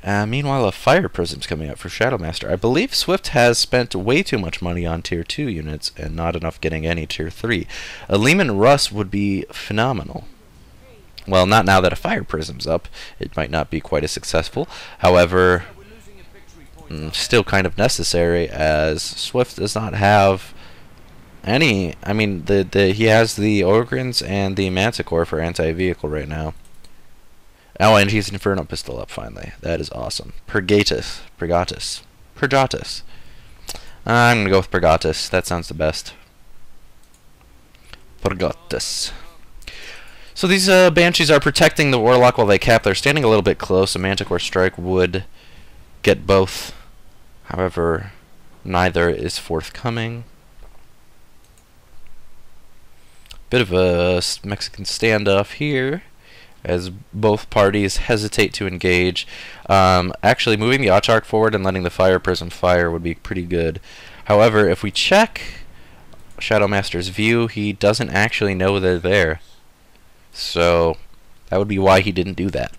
Meanwhile, a Fire Prism's coming up for Shadowmaster. I believe Swift has spent way too much money on Tier 2 units and not enough getting any Tier 3. A Leman Russ would be phenomenal. Well, not now that a Fire Prism's up. It might not be quite as successful. However, still kind of necessary, as Swift does not have any... I mean, he has the Ogrins and the Manticore for anti-vehicle right now. Oh, and he's Inferno Pistol up, finally. That is awesome. Purgatus. I'm going to go with Purgatus. That sounds the best. Purgatus. So these Banshees are protecting the Warlock while they cap. They're standing a little bit close. A Manticore Strike would get both. However, neither is forthcoming. Bit of a Mexican standoff here, as both parties hesitate to engage. Actually, moving the Autarch forward and letting the Fire Prism fire would be pretty good. However, if we check Shadowmaster's view, he doesn't actually know they're there. So, that would be why he didn't do that.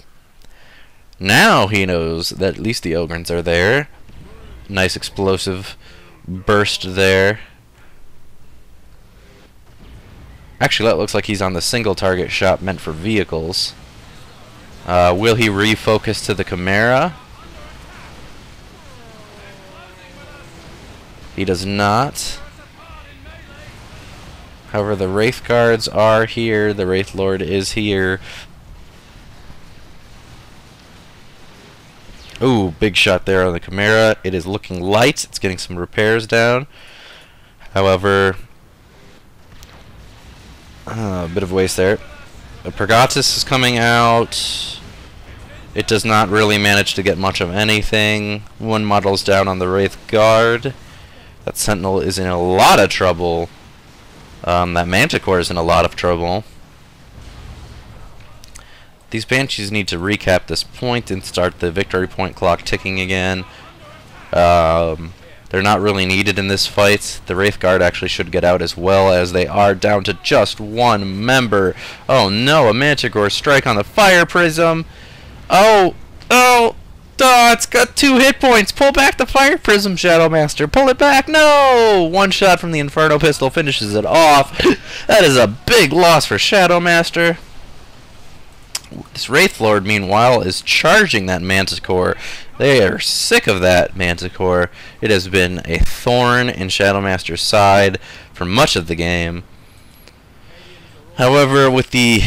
Now he knows that at least the Ogrins are there. Nice explosive burst there. Actually, that looks like he's on the single target shot meant for vehicles. Will he refocus to the Chimera? He does not. However, the Wraith Guards are here. The Wraith Lord is here. Ooh, big shot there on the Chimera. It is looking light. It's getting some repairs down. However, a bit of waste there. The Purgatus is coming out. It does not really manage to get much of anything. One model's down on the Wraith Guard. That Sentinel is in a lot of trouble. That Manticore is in a lot of trouble. These Banshees need to recap this point and start the victory point clock ticking again. They're not really needed in this fight. The Wraith Guard actually should get out as well, as they are down to just one member. Oh no, a Manticore Strike on the Fire Prism. Oh, it's got 2 hit points. Pull back the Fire Prism, Shadowmaster. Pull it back. No! One shot from the Inferno Pistol finishes it off. That is a big loss for Shadowmaster. This Wraith Lord, meanwhile, is charging that Manticore. They are sick of that Manticore. It has been a thorn in Shadowmaster's side for much of the game. However, with the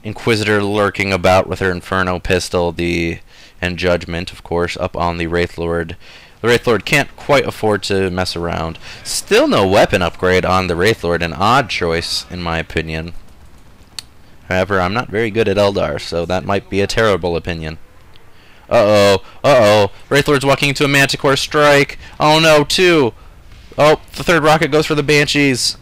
Inquisitor lurking about with her Inferno Pistol, and Judgment, of course, up on the Wraith Lord, the Wraith Lord can't quite afford to mess around. Still no weapon upgrade on the Wraith Lord, an odd choice, in my opinion. However, I'm not very good at Eldar, so that might be a terrible opinion. Uh-oh. Wraith Lord's walking into a Manticore Strike. Oh no, 2. Oh, the third rocket goes for the Banshees.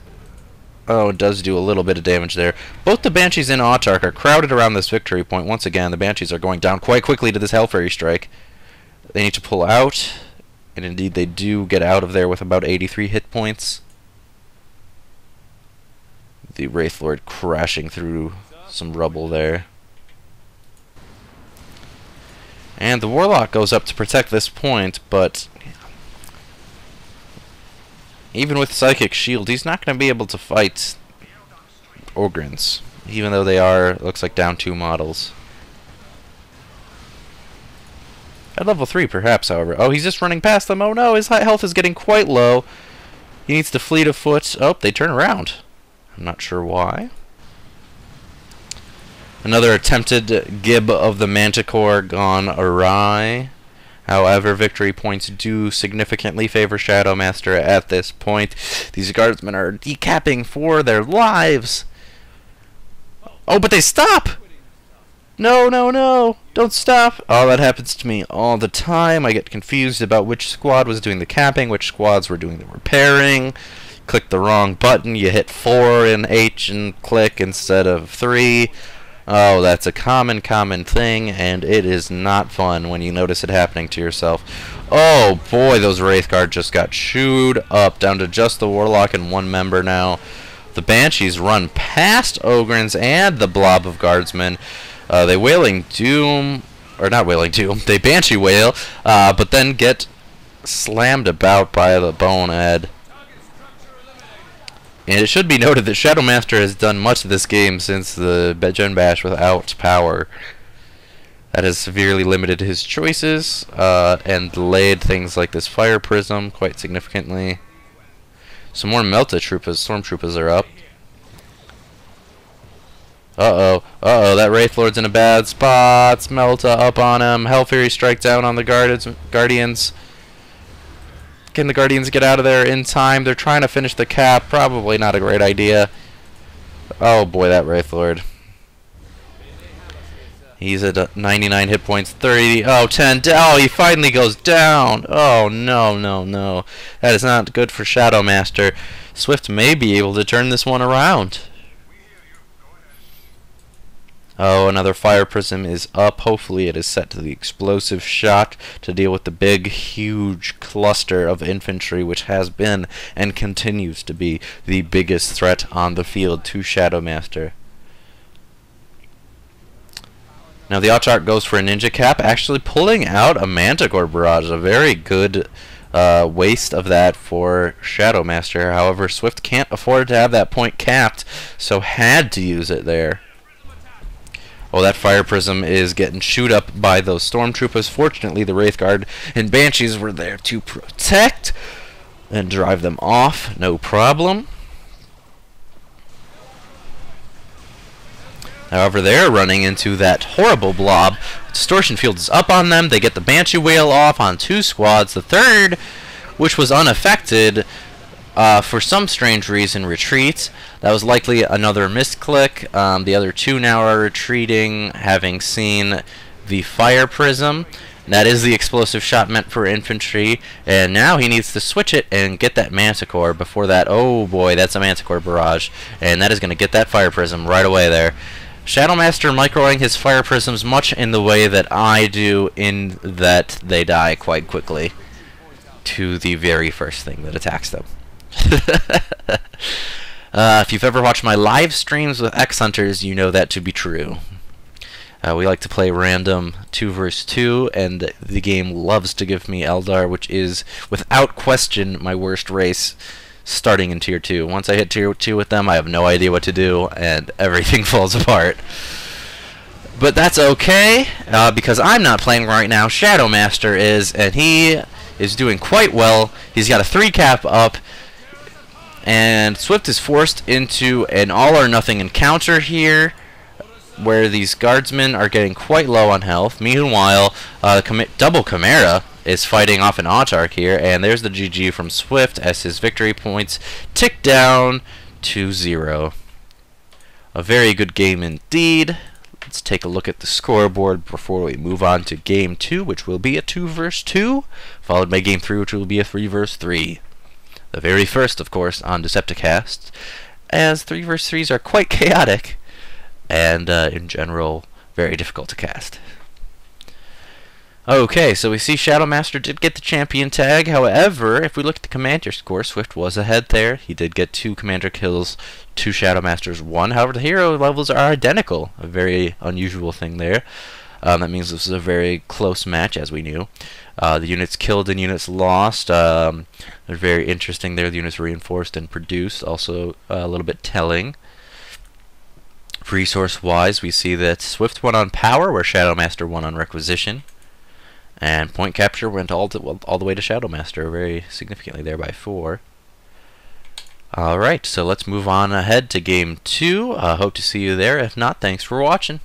Oh, it does do a little bit of damage there. Both the Banshees and Autarch are crowded around this victory point. Once again, the Banshees are going down quite quickly to this Hellfairy Strike. They need to pull out, and indeed they do get out of there with about 83 hit points. The Wraith Lord crashing through some rubble there. And the Warlock goes up to protect this point, but even with Psychic Shield, he's not going to be able to fight Ogrins, even though they are, looks like, down 2 models. At level 3, perhaps, however. Oh, he's just running past them. Oh no, his health is getting quite low. He needs to fleet of foot. Oh, they turn around. I'm not sure why. Another attempted gib of the Manticore gone awry. However, victory points do significantly favor Shadowmaster at this point. These guardsmen are decapping for their lives. Oh, but they stop! No, don't stop. Oh, that happens to me all the time. I get confused about which squad was doing the capping, which squads were doing the repairing. Click the wrong button, you hit 4 in H and click instead of 3. Oh, that's a common thing, and it is not fun when you notice it happening to yourself. Oh boy, those Wraith Guard just got chewed up, down to just the Warlock and 1 member now. The Banshees run past Ogrins and the blob of Guardsmen. The Wailing Doom or not Wailing Tomb, they Banshee Wail, but then get slammed about by the Bonehead. And it should be noted that Shadow Master has done much of this game since the Gen Bash without power. That has severely limited his choices, and delayed things like this Fire Prism quite significantly. Some more Melta Stormtroopers are up. Uh-oh, that Wraith Lord's in a bad spot. Melta up on him. Hellfury strike down on the Guardians. Can the Guardians get out of there in time? They're trying to finish the cap. Probably not a great idea. Oh boy, that Wraith Lord. He's at 99 hit points, 30, oh, 10, oh, he finally goes down. Oh, no, no, no. That is not good for Shadow Master. Swift may be able to turn this one around. Oh, another Fire Prism is up. Hopefully it is set to the explosive shot to deal with the big, huge cluster of infantry, which has been and continues to be the biggest threat on the field to Shadow Master. Now the Autarch goes for a Ninja Cap, actually pulling out a Manticore Barrage. A very good waste of that for Shadow Master. However, Swift can't afford to have that point capped, so had to use it there. Oh, that Fire Prism is getting chewed up by those Stormtroopers. Fortunately, the Wraith Guard and Banshees were there to protect and drive them off. No problem. However, they're running into that horrible blob. Distortion Field is up on them. They get the Banshee Wail off on 2 squads. The third, which was unaffected, for some strange reason, retreats. That was likely another misclick. The other 2 now are retreating, having seen the Fire Prism. That is the explosive shot meant for infantry. And now he needs to switch it and get that Manticore before that. Oh boy, that's a Manticore Barrage. And that is going to get that Fire Prism right away there. Shadow Master microing his Fire Prisms much in the way that I do, in that they die quite quickly to the very first thing that attacks them. If you've ever watched my live streams with X-Hunters, you know that to be true. We like to play random 2 vs 2, and the game loves to give me Eldar, which is, without question, my worst race starting in Tier 2. Once I hit Tier 2 with them, I have no idea what to do, and everything falls apart. But that's okay, because I'm not playing right now. Shadow Master is, and he is doing quite well. He's got a 3 cap up, and Swift is forced into an all-or-nothing encounter here, where these guardsmen are getting quite low on health. Meanwhile, double Chimera is fighting off an Autarch here, and there's the GG from Swift as his victory points tick down to 0. A very good game indeed. Let's take a look at the scoreboard before we move on to Game 2, which will be a 2 vs 2, followed by Game 3, which will be a 3 vs 3. The very first, of course, on Decepticast, as 3 vs 3s are quite chaotic, and in general, very difficult to cast. Okay, so we see Shadow Master did get the champion tag. However, if we look at the commander score, Swift was ahead there. He did get 2 commander kills to Shadow Master's 1. However, the hero levels are identical. A very unusual thing there. That means this is a very close match, as we knew. The units killed and units lost. They're very interesting there. The units reinforced and produced. Also a little bit telling. Resource-wise, we see that Swift won on power, where Shadow Master won on requisition. And point capture went all the way to Shadow Master, very significantly there by 4. Alright, so let's move on ahead to Game 2. Hope to see you there. If not, thanks for watching.